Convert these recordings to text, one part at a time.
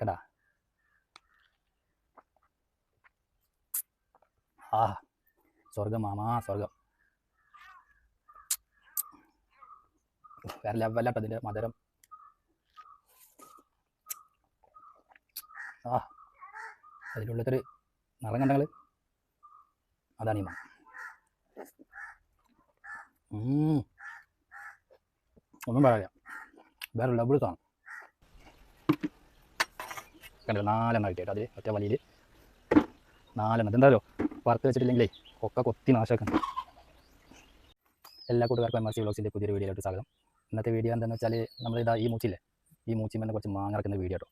കണ്ടാ ആ സ്വർഗം മാമാ സ്വർഗം. വേറെ ലെവലാട്ടോ അതിൻ്റെ മധുരം. ആ അതിലുള്ളൊരു നിറം കണ്ടങ്ങൾ അതാണ് ഈ മാങ്ങ. ഒന്നും പറയാ വേറെ ലബിൾ സാധനം. കണ്ടല്ലോ 4 കിട്ടിയിട്ട് അതിൽ ഒറ്റ വലിയിൽ 4. ഇതെന്തായാലോ വറുത്ത് വെച്ചിട്ടില്ലെങ്കിലേ ഒക്കെ കൊത്തി നാശമാക്കണം. എല്ലാ കൂട്ടുകാർക്കും MRC വ്ളോഗ്സിൻ്റെ പുതിയൊരു വീഡിയോയിലോട്ട് സ്വാഗതം. ഇന്നത്തെ വീഡിയോ എന്താണെന്ന് വെച്ചാൽ നമ്മളിതാ ഈ മൂച്ചില്ലേ, ഈ മൂച്ചിൽ തന്നെ കുറച്ച് മാങ്ങ ഇറക്കുന്ന വീഡിയോ കേട്ടോ.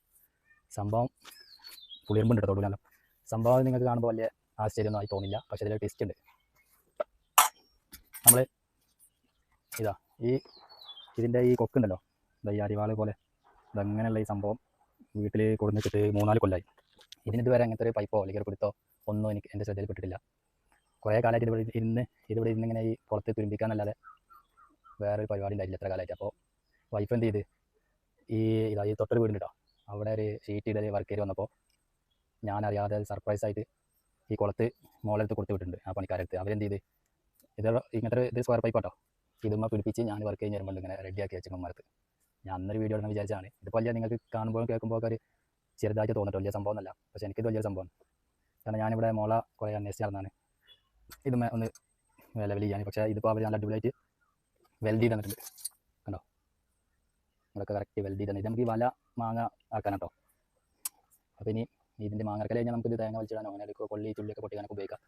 സംഭവം പുളിയമ്പുണ്ട് കേട്ടോ തൊടുകാലം. സംഭവം നിങ്ങൾക്ക് കാണുമ്പോൾ വലിയ ആശ്ചര്യമൊന്നും ആയി തോന്നില്ല, പക്ഷേ ഇതിൽ ടെസ്റ്റ് ഉണ്ട്. നമ്മൾ ഇതാ ഇതിൻ്റെ ഈ കൊക്കുണ്ടല്ലോ, ഇതാ ഈ അരിവാള് പോലെ ഇതങ്ങനെയുള്ള ഈ സംഭവം വീട്ടിൽ കൊടുന്നിട്ട് 3-4 കൊല്ലമായി. ഇതിനിതുവരെ അങ്ങനത്തെ ഒരു പൈപ്പോ അല്ലെങ്കിൽ ഒരു പിടുത്തോ ഒന്നും എനിക്ക് എൻ്റെ ശ്രദ്ധയിൽപ്പെട്ടിട്ടില്ല. കുറേ കാലമായിട്ട് ഇതിവിടെ ഇരുന്നിങ്ങനെ ഈ കുളത്ത് തുരുമ്പിക്കാനല്ലാതെ വേറൊരു പരിപാടി ഉണ്ടായില്ല എത്ര കാലമായിട്ട്. അപ്പോൾ വൈഫ് എന്ത് ചെയ്ത് ഈ തൊട്ടൊരു വീടുണ്ട് കേട്ടോ, അവിടെ ഒരു ഷീറ്റ് ഇടൽ വർക്ക് ചെയ്ത് വന്നപ്പോൾ ഞാനറിയാതെ സർപ്രൈസായിട്ട് ഈ കുളത്ത് മോളെടുത്ത് കൊടുത്ത് വിട്ടിട്ടുണ്ട് ആ പണിക്കാരെടുത്ത്. അവരെന്ത് ചെയ്ത് ഇങ്ങനത്തെ ഇത് സ്ക്വയർ പൈപ്പ് കേട്ടോ, ഇതുമ്മ പിടിപ്പിച്ച് ഞാൻ വർക്ക് കഴിഞ്ഞ് വരുമ്പോൾ ഇങ്ങനെ റെഡിയാക്കി വെച്ചിരുന്നു മരത്ത്. ഞാൻ അന്നൊരു വീഡിയോ ഇടുന്ന വിചാരിച്ചാണ്. ഇതിപ്പോൾ വലിയ നിങ്ങൾക്ക് കാണുമ്പോഴും കേൾക്കുമ്പോൾ ഒരു ചെറുതായിട്ട് തോന്നിട്ട് വലിയ സംഭവം എന്നല്ല, പക്ഷേ എനിക്കിത് വലിയ സംഭവമാണ്. കാരണം ഞാനിവിടെ മോള കുറേ അന്വേഷിച്ച് നടന്നാണ് ഇതുമ്മ ഒന്ന് ലെവൽ ചെയ്യാൻ. പക്ഷേ ഇതിപ്പോൾ അവർ നല്ല അടിപൊളിയായിട്ട് വെൽഡ് ചെയ്ത് തന്നിട്ടുണ്ട് കണ്ടോ. ഇതൊക്കെ കറക്റ്റ് വെൽഡ് ചെയ്ത് തന്നെ. ഇത് നമുക്ക് ഈ വല മാങ്ങ ആക്കാൻ കേട്ടോ. അപ്പോൾ ഇനി ഇതിൻ്റെ മാങ്ങ കഴിഞ്ഞാൽ നമുക്കിത് തേങ്ങ വലിച്ചിടാനോ അങ്ങനെ എടുക്കുക കൊള്ളി ചുള്ളിയൊക്കെ പൊട്ടിക്കാനൊക്കെ ഉപയോഗിക്കാം.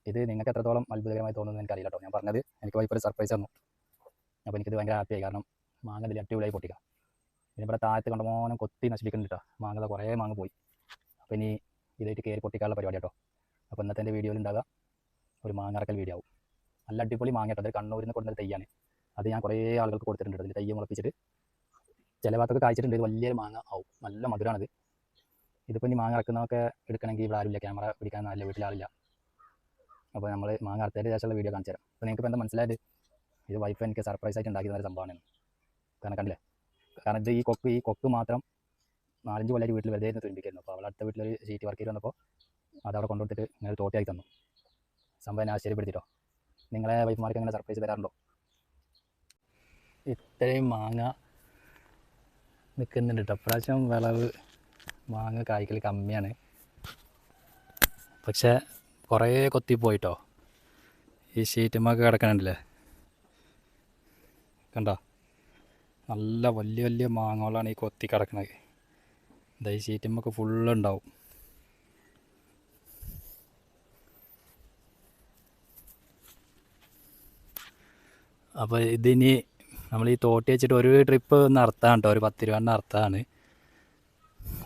ഇത് നിങ്ങൾക്ക് എത്രത്തോളം അത്ഭുതകരമായി തോന്നുന്നു എനിക്കറിയില്ല കേട്ടോ. ഞാൻ പറഞ്ഞത് എനിക്ക് വൈഫ് ഒരു സർപ്രൈസ് തന്നു. അപ്പോൾ എനിക്കിത് ഭയങ്കര ഹാപ്പിയായി. കാരണം മാങ്ങ ഇതിൽ അടിപൊളിയായി പൊട്ടിക്കാം. പിന്നെ ഇവിടെ താഴത്ത് കണ്ടമോനം കൊത്തി നശിപ്പിക്കുന്നുണ്ട് കേട്ടോ. മാങ്ങ കുറേ മാങ്ങ പോയി. അപ്പോൾ ഇനി ഇതായിട്ട് കയറി പൊട്ടിക്കാനുള്ള പരിപാടി കേട്ടോ. അപ്പോൾ ഇന്നത്തെ എൻ്റെ വീഡിയോയിൽ ഉണ്ടാകുക ഒരു മാങ്ങ അറക്കൽ വീഡിയോ ആവും. നല്ല അടിപൊളി മാങ്ങ കേട്ടോ. അത് കണ്ണൂരിൽ നിന്ന് കൊണ്ടുവന്ന തയ്യാണ്. അത് ഞാൻ കുറേ ആളുകൾക്ക് കൊടുത്തിട്ടുണ്ട്. അതിൽ തയ്യ മുളപ്പിച്ചിട്ട് ചില ഭാഗത്തൊക്കെ കായ്ച്ചിട്ടുണ്ട്. ഇത് വലിയൊരു മാങ്ങ ആവും, നല്ല മധുരമാണിത്. ഇതിപ്പോൾ ഇനി മാങ്ങ ഇറക്കുന്നതൊക്കെ എടുക്കണമെങ്കിൽ ഇവിടെ ആരുമില്ല, ക്യാമറ പിടിക്കാൻ നല്ല വീട്ടിലാളില്ല. അപ്പോൾ നമ്മൾ മാങ്ങ അറുത്തതിന് ശേഷമുള്ള വീഡിയോ കാണിച്ചു തരാം. അപ്പോൾ നിങ്ങൾക്ക് ഇപ്പോൾ എന്താ മനസ്സിലായത്, ഇത് വൈഫ് എനിക്ക് സർപ്രൈസ് ആയിട്ട് ഉണ്ടാക്കിയ ഒരു സംഭവമാണ്. കാരണം കണ്ടില്ലേ, കാരണം ഇത് ഈ കൊക്ക് മാത്രം 4-5 കൊല്ലം വീട്ടിൽ വെറുതെ തുരുമ്പിക്കായിരുന്നു. അപ്പോൾ അവളെ അടുത്ത വീട്ടിലൊരു ഷീറ്റ് വർക്ക് ചെയ്ത് വന്നപ്പോൾ അതവിടെ കൊണ്ടുകൊടുത്തിട്ട് ഇങ്ങനെ ഒരു തോട്ടിയാക്കി തന്നു. സംഭവം ആശ്ചര്യപ്പെടുത്തിട്ടോ. നിങ്ങളെ വൈഫ്മാർക്ക് അങ്ങനെ സർപ്രൈസ് തരാറുണ്ടോ? ഇത്രയും മാങ്ങ നിൽക്കുന്നുണ്ട് കേട്ടോ. ഇപ്രാവശ്യം വിളവ് മാങ്ങ കായ്ക്കൽ കമ്മിയാണ്, പക്ഷേ കുറേ കൊത്തിപ്പോയിട്ടോ. ഈ ഷീറ്റുമ്മൊക്കെ കിടക്കണുണ്ടല്ലേ, കണ്ടോ, നല്ല വലിയ വലിയ മാങ്ങകളാണ് ഈ കൊത്തി കിടക്കണത്. ഇതാ ഈ ഷീറ്റുമ്മൊക്കെ ഫുള്ളുണ്ടാവും. അപ്പോൾ ഇതിനി നമ്മൾ ഈ തോട്ടി വെച്ചിട്ട് ഒരു ട്രിപ്പ് ഒന്ന് അറുത്താണ് കേട്ടോ. ഒരു 10 രൂപ അറുത്താണ്.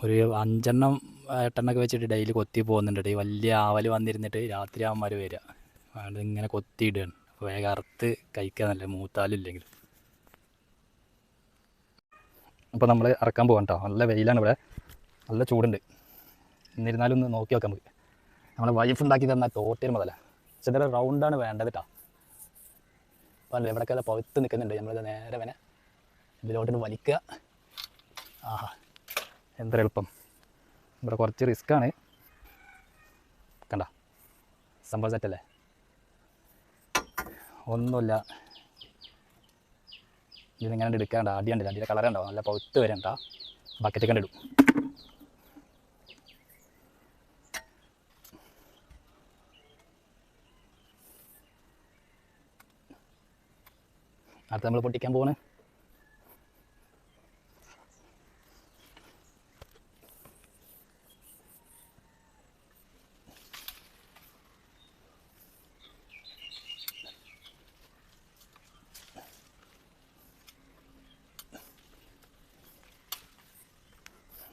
ഒരു 5-8 ഒക്കെ വെച്ചിട്ട് ഡെയിലി കൊത്തി പോകുന്നുണ്ട്. ഈ വലിയ ആവൽ വന്നിരുന്നിട്ട് രാത്രി ആകുമ്പോൾ വരിക, അതിങ്ങനെ കൊത്തിയിടുകയാണ്. അപ്പോൾ വേഗം അറുത്ത് കഴിക്കാന്നല്ലേ, മൂത്താലും ഇല്ലെങ്കിൽ. അപ്പോൾ നമ്മൾ അറക്കാൻ പോകാം കേട്ടോ. നല്ല വെയിലാണ് ഇവിടെ, നല്ല ചൂടുണ്ട്. എന്നിരുന്നാലും ഒന്ന് നോക്കി നോക്കാം നമുക്ക്. നമ്മളെ വൈഫ് ഉണ്ടാക്കി തന്നാൽ തോട്ടിയൊരു മുതല. പക്ഷെ ഇതിൻ്റെ റൗണ്ടാണ് വേണ്ടത് കേട്ടോ. അപ്പോൾ ഇവിടെയൊക്കെ പഴുത്ത് നിൽക്കുന്നുണ്ട്. നമ്മളിത് നേരെ വേനെ ഇതിലോട്ട് വലിക്കുക. ആഹാ, എന്തൊരു എളുപ്പം. ഇവിടെ കുറച്ച് റിസ്ക്കാണ്. കണ്ട സംഭവം സെറ്റല്ലേ, ഒന്നുമില്ല. ഇതിങ്ങനെ എടുക്കാണ്ട അടിയുണ്ട്, അടിയുടെ കളറുണ്ടാവും, നല്ല പഴുത്ത് വരണ്ട. ബക്കറ്റ് കണ്ടിടും. അടുത്ത് നമ്മൾ പൊട്ടിക്കാൻ പോവാണ്.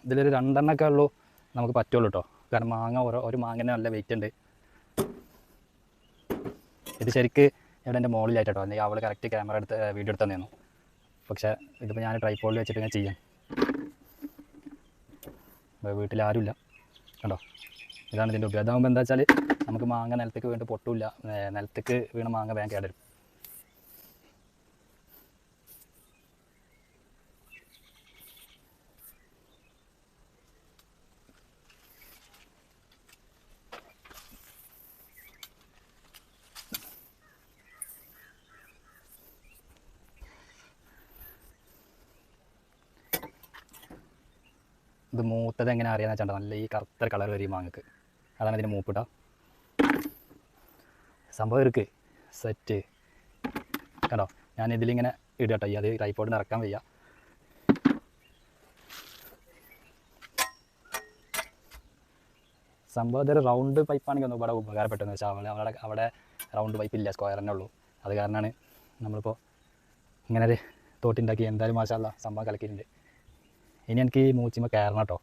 ഇതിലൊരു 2 എണ്ണമൊക്കെ ഉള്ളൂ നമുക്ക് പറ്റുള്ളൂ കേട്ടോ. കാരണം മാങ്ങ ഒരു മാങ്ങനെ നല്ല വെയിറ്റ് ഉണ്ട്. ഇത് ശരിക്ക് ഇവിടെ എൻ്റെ മോളിലായിട്ട് കേട്ടോ, അല്ലെങ്കിൽ അവൾ കറക്റ്റ് ക്യാമറ എടുത്ത് വീഡിയോ എടുത്ത് തന്നെയായിരുന്നു. പക്ഷേ ഇതിപ്പോൾ ഞാൻ ട്രൈപോഡിൽ വെച്ചിട്ട് ഞാൻ ചെയ്യാം. വീട്ടിലാരുമില്ല കണ്ടോ. ഇതാണ് ഇതിൻ്റെ ഉപയോഗം. അതാകുമ്പോൾ എന്താ വെച്ചാൽ നമുക്ക് മാങ്ങ നിലത്തേക്ക് വീണ്ടും പൊട്ടില്ല, നിലത്തേക്ക് വീണ മാങ്ങ വേഗം കേടരും. ഇത് മൂത്തത് എങ്ങനെ അറിയാന്ന് വെച്ചാൽ നല്ല ഈ കറുത്ത കളർ വരും മാങ്ങക്ക്. അതാണ് ഇതിന് മൂപ്പിട്ട സംഭവം ഇருக்கு സെറ്റ്. കണ്ടോ, ഞാൻ ഇതിലിങ്ങനെ ഇടട്ടോ, ഈ അത് ട്രൈപോഡിൽ ഇറക്കാൻ വയ്യ. സംഭവം ഇതൊരു റൗണ്ട് പൈപ്പാണെങ്കിൽ ഒന്നും ഇവിടെ ഉപകാരപ്പെട്ടെന്ന് വെച്ചാൽ അവിടെ റൗണ്ട് പൈപ്പ് ഇല്ല, സ്ക്വയർ തന്നെ ഉള്ളൂ. അത് കാരണമാണ് നമ്മളിപ്പോൾ ഇങ്ങനെ ഒരു തോട്ടുണ്ടാക്കി. എന്തായാലും മാഷാല്ലാ സംഭവം കലക്കിയിട്ടുണ്ട്. ഇനി എനിക്ക് ഈ മൂച്ചിമ്മ കയറണം കേട്ടോ.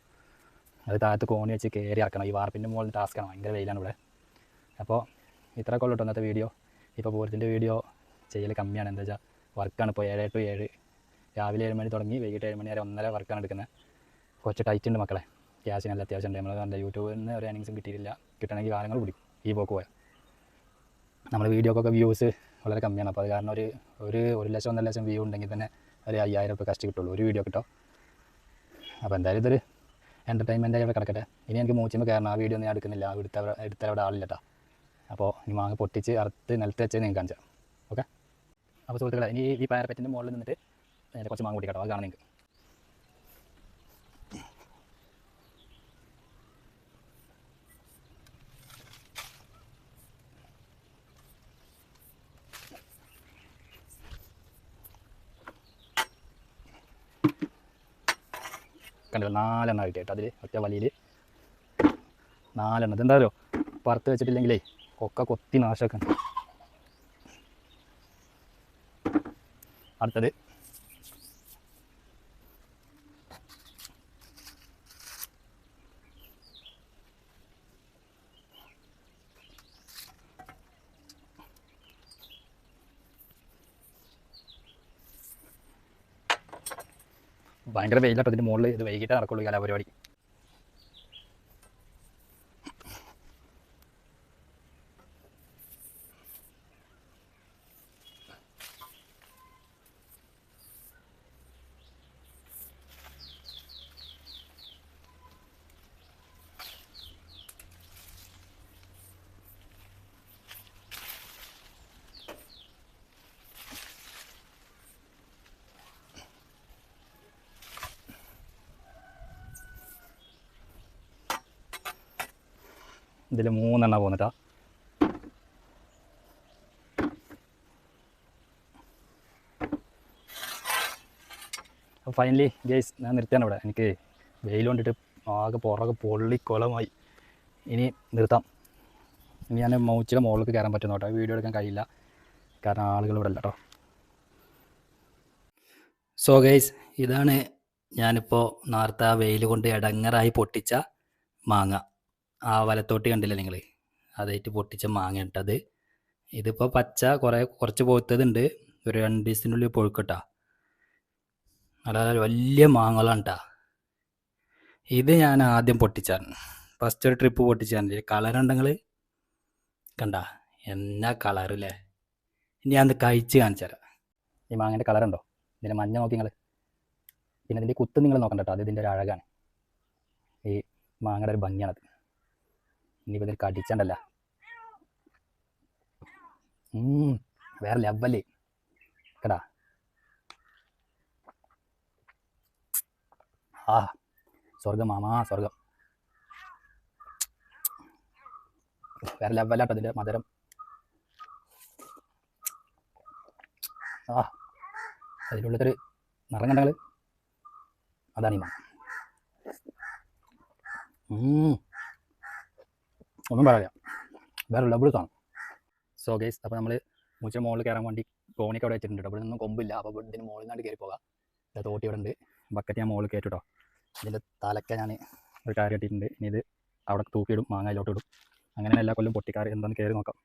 അത് താഴത്ത് കോണി വെച്ച് കയറി ഇറക്കണം. ഈ വാർപ്പിൻ്റെ മുകളിൽ ടാസ്ക്കാണ്, ഭയങ്കര വെയിലാണ് ഇവിടെ. അപ്പോൾ ഇത്രയൊക്കെ ഉള്ളൂ കേട്ടോ ഇന്നത്തെ വീഡിയോ. ഇപ്പോൾ പൂരത്തിൻ്റെ വീഡിയോ ചെയ്യൽ കമ്മിയാണ്. എന്താ വെച്ചാൽ വർക്കാണ്. ഇപ്പോൾ 7 to 7, രാവിലെ 7 മണി തുടങ്ങി വൈകിട്ട് 7 മണി വരെ 1.5 വർക്കാണ് എടുക്കുന്നത്. കുറച്ച് ടൈറ്റ് ഉണ്ട് മക്കളെ, ക്യാഷിനല്ല അത്യാവശ്യം ഉണ്ട്. നമ്മൾ നല്ല യൂട്യൂബിൽ നിന്ന് ഒരു ഏർണിങ്സും കിട്ടിയിട്ടില്ല. കിട്ടണമെങ്കിൽ കാലങ്ങൾ പിടിക്കും ഈ പോക്ക് പോയാൽ. നമ്മൾ വീഡിയോക്കൊക്കെ വ്യൂസ് വളരെ കമ്മിയാണ്. അപ്പോൾ അത് കാരണം ഒരു 1 ലക്ഷം 1.5 ലക്ഷം വ്യൂ ഉണ്ടെങ്കിൽ തന്നെ ഒരു 5000 രൂപ കഷ്ടി കിട്ടുള്ളൂ ഒരു വീഡിയോ കിട്ടോ. അപ്പോൾ എന്തായാലും ഇതൊരു എൻ്റർടൈൻമെൻറ്റായി അവിടെ കിടക്കട്ടെ. ഇനി എനിക്ക് മൂച്ചിമ്മ കയറണം. ആ വീഡിയോ ഒന്നും ഞാൻ എടുക്കുന്നില്ല, എടുത്തവിടെ ആളില്ല കേട്ടോ. അപ്പോൾ ഈ മാങ്ങ പൊട്ടിച്ച് അറുത്ത് നിലത്ത് വെച്ച് നിങ്ങൾക്ക് കാണിച്ചാൽ ഓക്കെ. അപ്പോൾ സുഹൃത്തുക്കളെ, ഇനി ഈ പാരപ്പറ്റിൻ്റെ മുകളിൽ നിന്നിട്ട് കുറച്ച് മാങ്ങ പൊട്ടിക്കട്ടോ, അത് കാണാം നിങ്ങൾക്ക്. കണ്ടല്ലോ 4 എണ്ണം കിട്ടിയിട്ട് അതിൽ ഒറ്റ വലിയിൽ 4 എണ്ണം. ഇതെന്താ പറയുക, പുറത്ത് വെച്ചിട്ടില്ലെങ്കിലേ ഒക്കെ കൊത്തി നാശമൊക്കെ. അടുത്തത് ഭയങ്കര വെയിലാട്ടോ ഇതിൻ്റെ മുകളിൽ. ഇത് വൈകിട്ട് നടക്കുള്ളൂ ഈ കലാപരിപാടി. ഇതിൽ 3 എണ്ണം പോകുന്നിട്ടാ. അപ്പോൾ ഫൈനലി ഗേസ് ഞാൻ നിർത്തിയാണ് ഇവിടെ. എനിക്ക് വെയിൽ കൊണ്ടിട്ട് ആകെ പുറകെ പൊള്ളിക്കൊലമായി. ഇനി നിർത്താം. ഇനി ഞാൻ മൗച്ചിയുടെ മുകളിലേക്ക് കയറാൻ പറ്റുന്നു കേട്ടോ. വീഡിയോ എടുക്കാൻ കഴിയില്ല കാരണം ആളുകൾ ഇവിടെ അല്ല കേട്ടോ. സോ ഗൈസ്, ഇതാണ് ഞാനിപ്പോൾ നേരത്തെ വെയിൽ കൊണ്ട് ഇടങ്ങറായി പൊട്ടിച്ച മാങ്ങ. ആ വലത്തോട്ട് കണ്ടില്ലേ നിങ്ങൾ, അതായിട്ട് പൊട്ടിച്ച മാങ്ങ ഇട്ടത്. ഇതിപ്പോൾ പച്ച കുറച്ച് പോത്തതുണ്ട്. ഒരു 2 ദിവസത്തിനുള്ളിൽ പൊഴുക്കട്ടാ. അതായത് വലിയ മാങ്ങകളാണ് കേട്ടാ. ഇത് ഞാൻ ആദ്യം പൊട്ടിച്ചാണ്, ഫസ്റ്റ് ഒരു ട്രിപ്പ് പൊട്ടിച്ചാണ്. കളറുണ്ടെങ്കിൽ കണ്ട എന്നാ കളറില്ലേ. ഇനി ഞാൻ കഴിച്ച് കാണിച്ചു തരാം. ഈ മാങ്ങേൻ്റെ കളറുണ്ടോ, ഇതിൻ്റെ മഞ്ഞ നോക്കി നിങ്ങൾ. പിന്നെ ഇതിൻ്റെ കുത്ത് നിങ്ങൾ നോക്കണ്ട കേട്ടോ, അത് ഇതിൻ്റെ ഒരു അഴകാണ്. ഈ മാങ്ങയുടെ ഒരു ഭംഗിയാണത്. ഇനിയിപ്പോൾ ഇതിൽ കടിച്ചണ്ടല്ല, വേറെ ലെവല് കേടാ. ആ സ്വർഗം മാമാ സ്വർഗം, വേറെ ലെവലാട്ടോ അതിൻ്റെ മധുരം. അതിലുള്ളൊരു നിറം കണ്ടങ്ങൾ, അതാണ് ഈ മാങ്ങ. ഒന്നും പറയാം, വേറെ ലെവൽ കാണും. സോ ഗൈസ്, അപ്പോൾ നമ്മൾ മൂച്ചിയുടെ മുകളിൽ കയറാൻ വേണ്ടി തോണിയൊക്കെ അവിടെ വെച്ചിട്ടുണ്ട്. ഇവിടെ നിന്നും കൊമ്പില്ല, അപ്പോൾ ഇതിന് മുകളിൽ നിന്നാണ്ട് കയറി പോകാം. തോട്ടി ഇവിടെ ഉണ്ട്, ബക്കറ്റ് ഞാൻ മുകളിൽ കയറ്റും കേട്ടോ. ഇതിൻ്റെ തലക്ക ഞാൻ ഒരു കാര്യം കെട്ടിയിട്ടുണ്ട്. ഇനി ഇത് അവിടെ തൂക്കിയിടും, മാങ്ങയിലോട്ട് ഇടും. അങ്ങനെ എല്ലാ കൊല്ലം പൊട്ടിക്കാർ എന്താണെന്ന് കയറി നോക്കാം.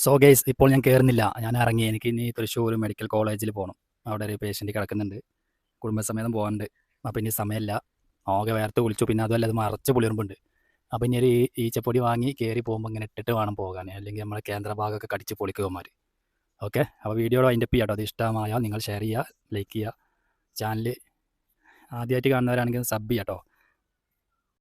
സോ ഗൈസ്, ഇപ്പോൾ ഞാൻ കയറുന്നില്ല, ഞാൻ ഇറങ്ങി. എനിക്ക് ഇനി തൃശ്ശൂർ മെഡിക്കൽ കോളേജിൽ പോകണം. അവിടെ ഒരു പേഷ്യൻറ്റ് കിടക്കുന്നുണ്ട്, കുടുംബസമേതം പോകാനുണ്ട്. അപ്പോൾ ഇനി സമയമില്ല, ആകെ വേർത്ത് കുളിച്ചു. പിന്നെ അതുമല്ല അത് മറച്ച് പുളിയുറുമ്പുണ്ട്. അപ്പോൾ ഇനി ഒരു ഈച്ചപ്പൊടി വാങ്ങി കയറി പോകുമ്പോൾ ഇങ്ങനെ ഇട്ടിട്ട് വേണം പോകാൻ, അല്ലെങ്കിൽ നമ്മളെ കേന്ദ്ര ഭാഗമൊക്കെ കടിച്ച് പൊളിക്കുകമാർ. ഓക്കെ, അപ്പോൾ വീഡിയോയുടെ വൈൻഡപ്പ് ചെയ്യാം കേട്ടോ. അത് ഇഷ്ടമായാൽ നിങ്ങൾ ഷെയർ ചെയ്യുക, ലൈക്ക് ചെയ്യുക. ചാനൽ ആദ്യമായിട്ട് കാണുന്നവരാണെങ്കിൽ സബ് ചെയ്യാം കേട്ടോ.